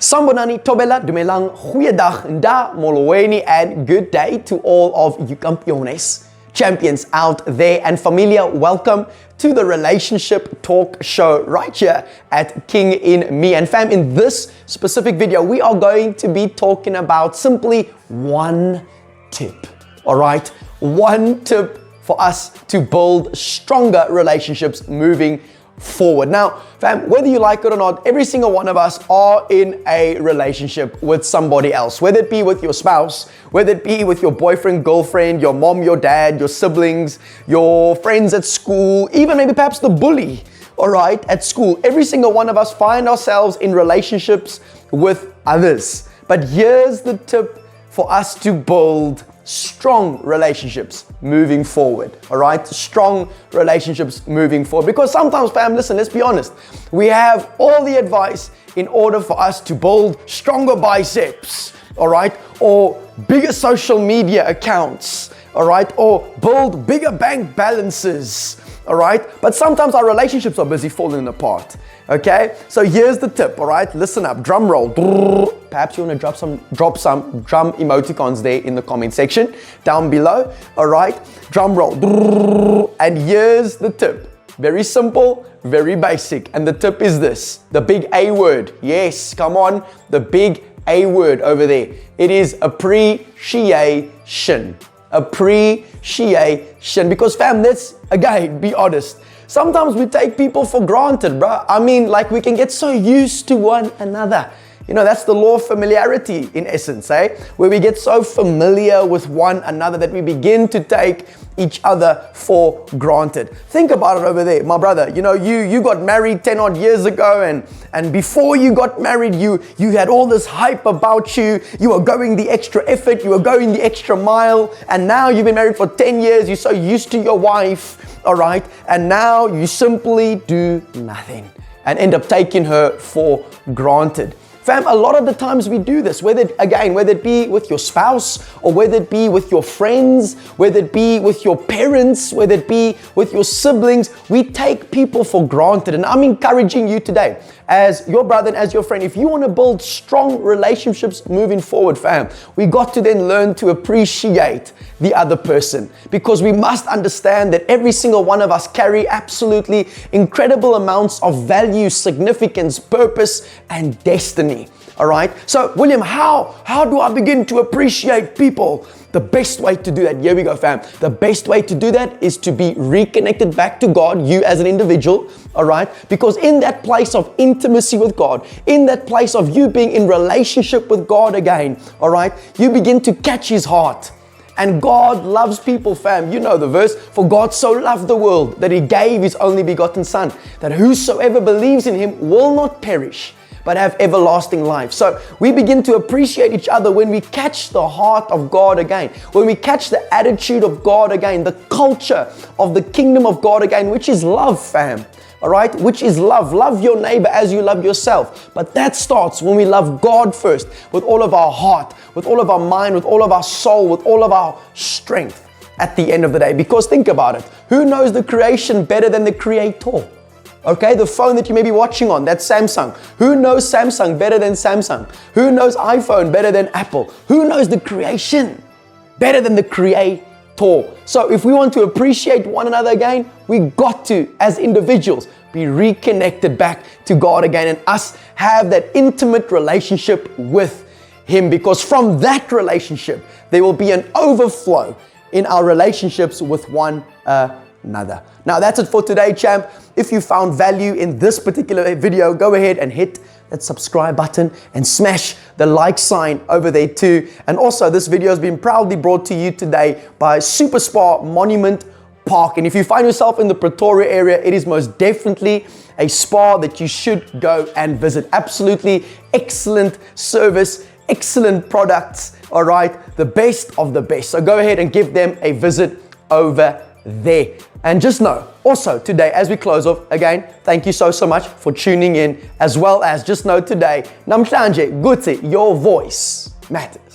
Sambonani Tobela Dumelang Goeiedag Nda Molweni and good day to all of you campeones, champions out there, and familia. Welcome to the relationship talk show right here at KINGinme. And fam, in this specific video, we are going to be talking about simply one tip. All right, one tip for us to build stronger relationships moving forward. Now, fam, whether you like it or not, every single one of us are in a relationship with somebody else, whether it be with your spouse, whether it be with your boyfriend, girlfriend, your mom, your dad, your siblings, your friends at school, even maybe perhaps the bully, all right, at school. Every single one of us find ourselves in relationships with others. But here's the tip for us to build strong relationships moving forward, all right? Strong relationships moving forward. Because sometimes, fam, listen, let's be honest. We have all the advice in order for us to build stronger biceps, all right? Or bigger social media accounts, all right? Or build bigger bank balances, all right? But sometimes our relationships are busy falling apart, okay? So here's the tip, all right? Listen up, drum roll. Perhaps you want to drop some drum emoticons there in the comment section down below, all right? Drum roll. And here's the tip. Very simple, very basic. And the tip is this, the big A word. Yes, come on, the big A word over there. It is appreciation. Appreciation. Because fam, let's again be honest. Sometimes we take people for granted, bro. I mean, like we can get so used to one another. You know, that's the law of familiarity in essence, eh? Where we get so familiar with one another that we begin to take each other for granted. Think about it over there, my brother. You know, you got married 10 odd years ago, and before you got married, you had all this hype about you. You were going the extra effort, you were going the extra mile, and now you've been married for 10 years, you're so used to your wife, all right? And now you simply do nothing and end up taking her for granted. Fam, a lot of the times we do this, whether it be with your spouse, or whether it be with your friends, whether it be with your parents, whether it be with your siblings, we take people for granted. And I'm encouraging you today, as your brother and as your friend, if you want to build strong relationships moving forward, fam, we got to then learn to appreciate the other person, because we must understand that every single one of us carry absolutely incredible amounts of value, significance, purpose, and destiny. All right. So, William, how do I begin to appreciate people? The best way to do that, here we go, fam. The best way to do that is to be reconnected back to God, you as an individual, all right? Because in that place of intimacy with God, in that place of you being in relationship with God again, all right, you begin to catch His heart. And God loves people, fam. You know the verse, for God so loved the world that He gave His only begotten Son, that whosoever believes in Him will not perish, but have everlasting life. So we begin to appreciate each other when we catch the heart of God again, when we catch the attitude of God again, the culture of the kingdom of God again, which is love, fam. All right, which is love. Love your neighbor as you love yourself. But that starts when we love God first, with all of our heart, with all of our mind, with all of our soul, with all of our strength at the end of the day. Because think about it, who knows the creation better than the Creator? Okay, the phone that you may be watching on, that's Samsung. Who knows Samsung better than Samsung? Who knows iPhone better than Apple? Who knows the creation better than the Creator? So if we want to appreciate one another again, we got to, as individuals, be reconnected back to God again, and us have that intimate relationship with Him, because from that relationship, there will be an overflow in our relationships with one another. Now that's it for today, champ. If you found value in this particular video, go ahead and hit that subscribe button and smash the like sign over there too. And also, this video has been proudly brought to you today by Super Spa Monument Park. And if you find yourself in the Pretoria area, it is most definitely a spa that you should go and visit. Absolutely excellent service, excellent products, all right, the best of the best. So go ahead and give them a visit over there. And just know, also today, as we close off, again, thank you so much for tuning in, as well as just know today, namhlanje, Guti, your voice matters.